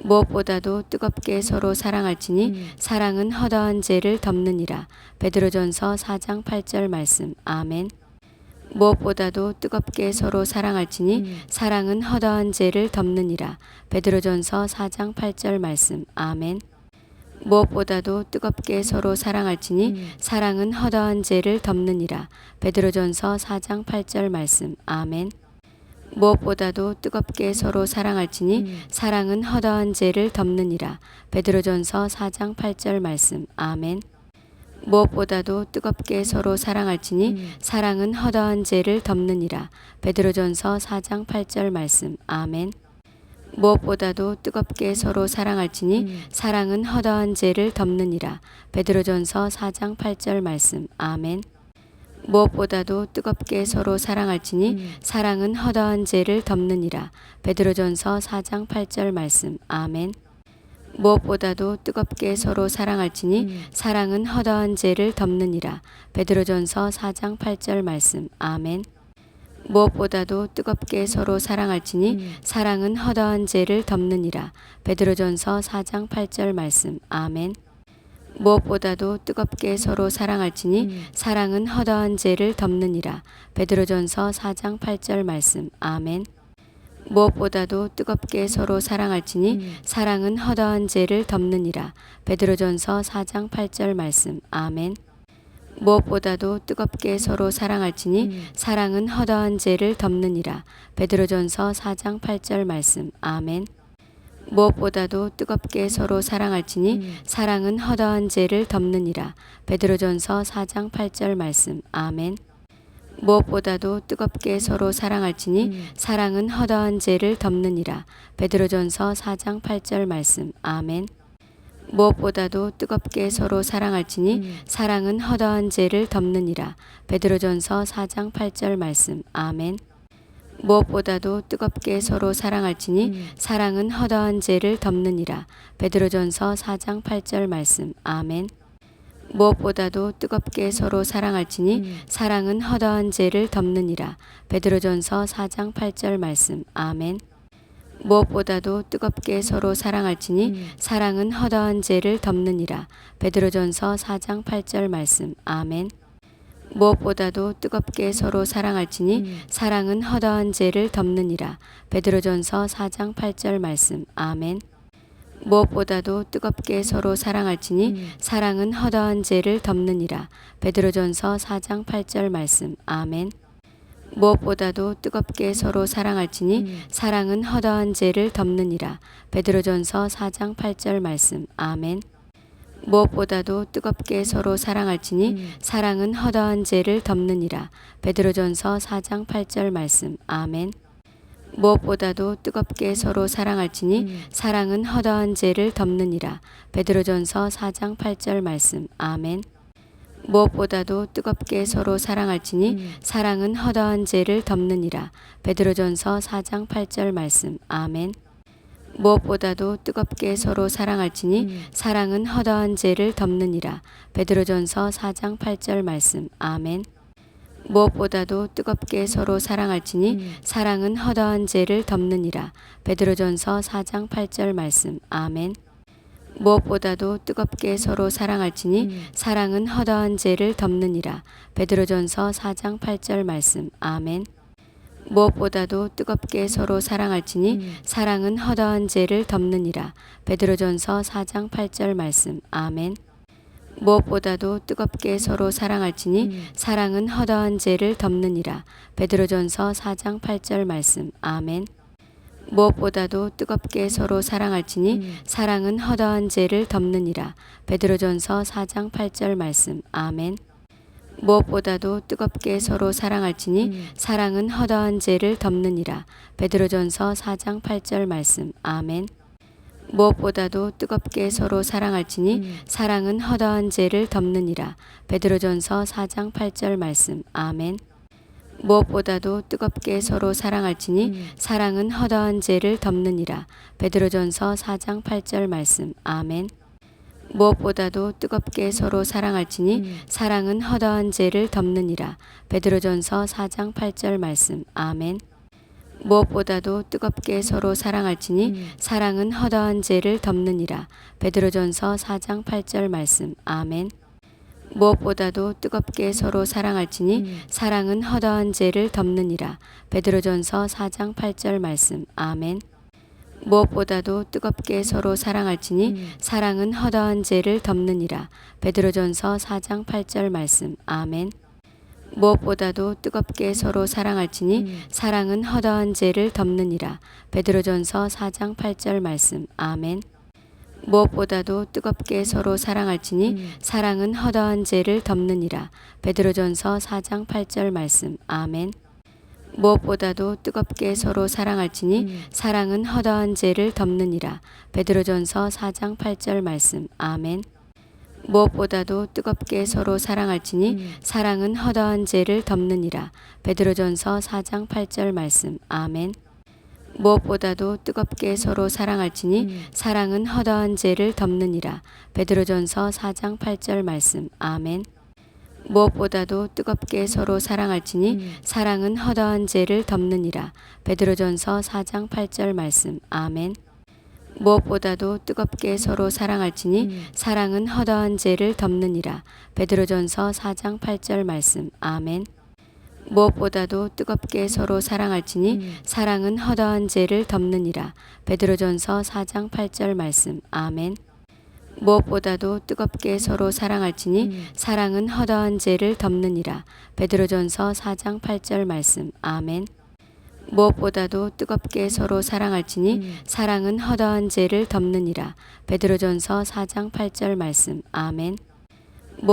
무엇보다도 뜨겁게 서로 사랑할지니 사랑은 허다한 죄를 덮느니라. 베드로전서 4장 8절 말씀. 아멘. 무엇보다도 뜨겁게 서로 사랑할지니 사랑은 허다한 죄를 덮느니라. 베드로전서 4장 8절 말씀. 아멘. 무엇보다도 뜨겁게 서로 사랑할지니 사랑은 허다한 죄를 덮느니라. 베드로전서 4장 8절 말씀. 아멘. 무엇보다도 뜨겁게 서로 사랑할지니 사랑은 허다한 죄를 덮느니라. 베드로전서 4장 8절 말씀. 아멘. 무엇보다도 뜨겁게 서로 사랑할지니 사랑은 허다한 죄를 덮느니라. 베드로전서 4장 8절 말씀. 아멘. 무엇보다도 뜨겁게 서로 사랑할지니 사랑은 허다한 죄를 덮느니라. 베드로전서 4장 8절 말씀. 아멘. 무엇보다도 뜨겁게 서로 사랑할지니 사랑은 허다한 죄를 덮느니라. 베드로전서 4장 8절 말씀. 아멘. 무엇보다도 뜨겁게 서로 사랑할지니 사랑은 허다한 죄를 덮느니라. 베드로전서 4장 8절 말씀. 아멘. 무엇보다도 뜨겁게 서로 사랑할지니 사랑은 허다한 죄를 덮느니라. 베드로전서 4장 8절 말씀. 아멘. 무엇보다도 뜨겁게 서로 사랑할지니 사랑은 허다한 죄를 덮느니라. 베드로전서 4장 8절 말씀. 아멘. 무엇보다도 뜨겁게 서로 사랑할지니 사랑은 허다한 죄를 덮느니라. 베드로전서 4장 8절 말씀. 아멘. 무엇보다도 뜨겁게 서로 사랑할지니 사랑은 허다한 죄를 덮느니라. 베드로전서 4장 8절 말씀. 아멘. 무엇보다도 뜨겁게 서로 사랑할지니 사랑은 허다한 죄를 덮느니라. 베드로전서 4장 8절 말씀. 아멘. 무엇보다도 뜨겁게 서로 사랑할지니 사랑은 허다한 죄를 덮느니라. 베드로전서 4장 8절 말씀. 아멘. 무엇보다도 뜨겁게 서로 사랑할지니 사랑은 허다한 죄를 덮느니라. 베드로전서 4장 8절 말씀. 아멘. 무엇보다도 뜨겁게 서로 사랑할지니 사랑은 허다한 죄를 덮느니라. 베드로전서 4장 8절 말씀. 아멘. 무엇보다도 뜨겁게 서로 사랑할지니 사랑은 허다한 죄를 덮느니라. 베드로전서 4장 8절 말씀. 아멘. 무엇보다도 뜨겁게 서로 사랑할지니 사랑은 허다한 죄를 덮느니라. 베드로전서 4장 8절 말씀. 아멘. 무엇보다도 뜨겁게 서로 사랑할지니 사랑은 허다한 죄를 덮느니라. 베드로전서 4장 8절 말씀. 아멘. 무엇보다도 뜨겁게 서로 사랑할지니 사랑은 허다한 죄를 덮느니라. 베드로전서 4장 8절 말씀. 아멘. 무엇보다도 뜨겁게 서로 사랑할지니 사랑은 허다한 죄를 덮느니라. 베드로전서 4장 8절 말씀. 아멘. 무엇보다도 뜨겁게 서로 사랑할지니 사랑은 허다한 죄를 덮느니라. 베드로전서 4장 8절 말씀. 아멘. 무엇보다도 뜨겁게 서로 사랑할지니 사랑은 허다한 죄를 덮느니라. 베드로전서 4장 8절 말씀. 아멘. 무엇보다도 뜨겁게 서로 사랑할지니 사랑은 허다한 죄를 덮느니라. 베드로전서 4장 8절 말씀. 아멘. 무엇보다도 뜨겁게 서로 사랑할지니 사랑은 허다한 죄를 덮느니라. 베드로전서 4장 8절 말씀. 아멘. 무엇보다도 뜨겁게 서로 사랑할지니 사랑은 허다한 죄를 덮느니라. 베드로전서 4장 8절 말씀. 아멘. 무엇보다도 뜨겁게 서로 사랑할지니 사랑은 허다한 죄를 덮느니라. 베드로전서 4장 8절 말씀. 아멘. 무엇보다도 뜨겁게 서로 사랑할지니 사랑은 허다한 죄를 덮느니라. 베드로전서 4장 8절 말씀. 아멘. 무엇보다도 뜨겁게 서로 사랑할지니 사랑은 허다한 죄를 덮느니라. 베드로전서 4장 8절 말씀. 아멘. 무엇보다도 뜨겁게 서로 사랑할지니 사랑은 허다한 죄를 덮느니라. 베드로전서 4장 8절 말씀. 아멘. 무엇보다도 뜨겁게 서로 사랑할지니 사랑은 허다한 죄를 덮느니라. 베드로전서 4장 8절 말씀. 아멘. 무엇보다도 뜨겁게 서로 사랑할지니 사랑은 허다한 죄를 덮느니라. 베드로전서 4장 8절 말씀. 아멘. 무엇보다도 뜨겁게 서로 사랑할지니 사랑은 허다한 죄를 덮느니라. 베드로전서 4장 8절 말씀. 아멘. 무엇보다도 뜨겁게 서로 사랑할지니 사랑은 허다한 죄를 덮느니라. 베드로전서 4장 8절 말씀. 아멘. 무엇보다도 뜨겁게 서로 사랑할지니 사랑은 허다한 죄를 덮느니라. 베드로전서 4장 8절 말씀. 아멘. 무엇보다도 뜨겁게 서로 사랑할지니 사랑은 허다한 죄를 덮느니라. 베드로전서 4장 8절 말씀. 아멘. 무엇보다도 뜨겁게 서로 사랑할지니 사랑은 허다한 죄를 덮느니라. 베드로전서 4장 8절 말씀. 아멘. 무엇보다도 뜨겁게 서로 사랑할지니 사랑은 허다한 죄를 덮느니라. 베드로전서 4장 8절 말씀. 아멘. 무엇보다도 뜨겁게 서로 사랑할지니 사랑은 허다한 죄를 덮느니라. 베드로전서 4장 8절 말씀. 아멘. 무엇보다도 뜨겁게 서로 사랑할지니 사랑은 허다한 죄를 덮느니라. 베드로전서 4장 8절 말씀. 아멘. 무엇보다도 뜨겁게 서로 사랑할지니 사랑은 허다한 죄를 덮느니라. 베드로전서 4장 8절 말씀. 아멘. 무엇보다도 뜨겁게 서로 사랑할지니 사랑은 허다한 죄를 덮느니라. 베드로전서 4장 8절 말씀. 아멘. 무엇보다도 뜨겁게 서로 사랑할지니 사랑은 허다한 죄를 덮느니라. 베드로전서 4장 8절 말씀. 아멘. 무엇보다도 뜨겁게 서로 사랑할지니 사랑은 허다한 죄를 덮느니라. 베드로전서 4장 8절 말씀. 아멘. 무엇보다도 뜨겁게 서로 사랑할지니 사랑은 허다한 죄를 덮느니라. 베드로전서 4장 8절 말씀. 아멘. 무엇보다도 뜨겁게 서로 사랑할지니 사랑은 허다한 죄를 덮느니라. 베드로전서 4장 8절 말씀. 아멘. 무엇보다도 뜨겁게 서로 사랑할지니 사랑은 허다한 죄를 덮느니라. 베드로전서 4장 8절 말씀. 아멘.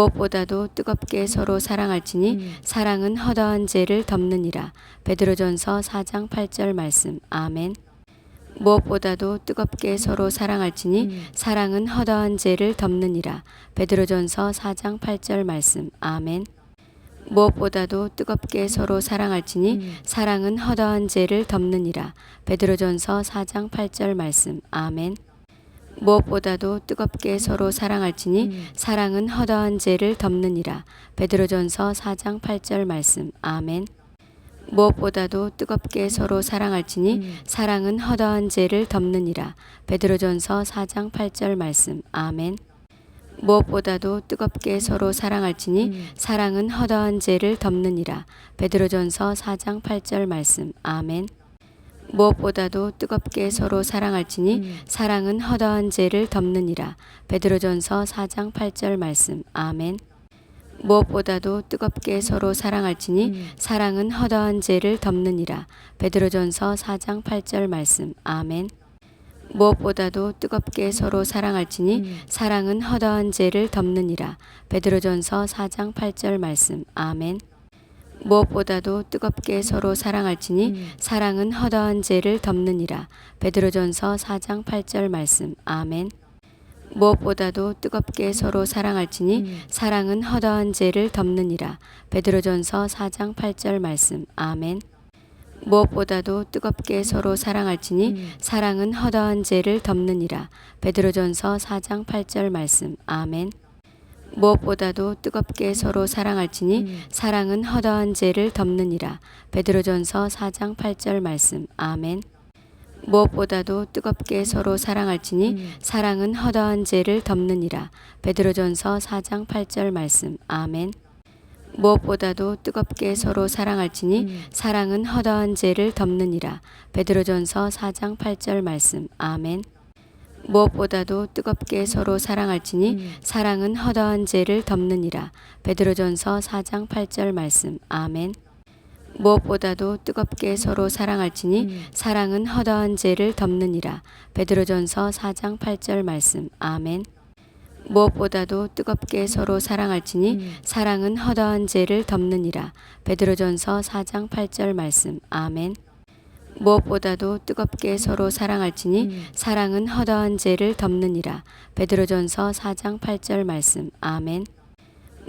무엇보다도 뜨겁게 서로 사랑할지니 사랑은 허다한 죄를 덮느니라. 베드로전서 4장 8절 말씀. 아멘. 무엇보다도 뜨겁게 서로 사랑할지니 사랑은 허다한 죄를 덮느니라. 베드로전서 4장 8절 말씀. 아멘. 무엇보다도 뜨겁게 서로 사랑할지니 사랑은 허다한 죄를 덮느니라. 베드로전서 4장 8절 말씀. 아멘. 무엇보다도 뜨겁게 서로 사랑할지니 사랑은 허다한 죄를 덮느니라. 베드로전서 4장 8절 말씀. 아멘. 무엇보다도 뜨겁게 서로 사랑할지니 사랑은 허다한 죄를 덮느니라. 베드로전서 4장 8절 말씀. 아멘. 무엇보다도 뜨겁게 서로 사랑할지니 사랑은 허다한 죄를 덮느니라. 베드로전서 4장 8절 말씀. 아멘. 무엇보다도 뜨겁게 서로 사랑할지니 사랑은 허다한 죄를 덮느니라. 베드로전서 4장 8절 말씀. 아멘. 무엇보다도 뜨겁게 서로 사랑할지니 사랑은 허다한 죄를 덮느니라. 베드로전서 4장 8절 말씀. 아멘. 무엇보다도 뜨겁게 서로 사랑할지니 사랑은 허다한 죄를 덮느니라. 베드로전서 4장 8절 말씀. 아멘. 무엇보다도 뜨겁게 서로 사랑할지니 사랑은 허다한 죄를 덮느니라. 베드로전서 4장 8절 말씀. 아멘. 무엇보다도 뜨겁게 서로 사랑할지니 사랑은 허다한 죄를 덮느니라. 베드로전서 4장 8절 말씀. 아멘. 무엇보다도 뜨겁게 서로 사랑할지니 사랑은 허다한 죄를 덮느니라. 베드로전서 4장 8절 말씀. 아멘. 무엇보다도 뜨겁게 서로 사랑할지니 사랑은 허다한 죄를 덮느니라. 베드로전서 4장 8절 말씀. 아멘. 무엇보다도 뜨겁게 서로 사랑할지니 사랑은 허다한 죄를 덮느니라. 베드로전서 4장 8절 말씀. 아멘. 무엇보다도 뜨겁게 서로 사랑할지니 사랑은 허다한 죄를 덮느니라. 베드로전서 4장 8절 말씀. 아멘. 무엇보다도 뜨겁게 서로 사랑할지니 사랑은 허다한 죄를 덮느니라. 베드로전서 4장 8절 말씀. 아멘. 무엇보다도 뜨겁게 서로 사랑할지니 사랑은 허다한 죄를 덮느니라. 베드로전서 4장 8절 말씀. 아멘. 무엇보다도 뜨겁게 서로 사랑할지니 사랑은 허다한 죄를 덮느니라. 베드로전서 4장 8절 말씀. 아멘. 무엇보다도 뜨겁게 서로 사랑할지니 사랑은 허다한 죄를 덮느니라. 베드로전서 4장 8절 말씀. 아멘.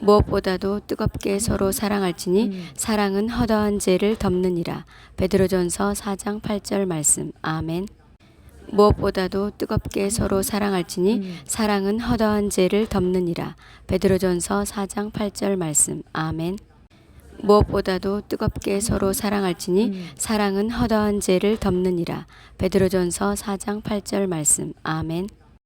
무엇보다도 뜨겁게 서로 사랑할지니 사랑은 허다한 죄를 덮느니라. 베드로전서 4장 8절 말씀. 아멘. 무엇보다도 뜨겁게 서로 사랑할지니 사랑은 허다한 죄를 덮느니라. 베드로전서 4장 8절 말씀. 아멘. 무엇보다도 뜨겁게 서로 사랑할지니 사랑은 허다한 죄를 덮느니라. 베드로전서 4장 8절 말씀. 아멘.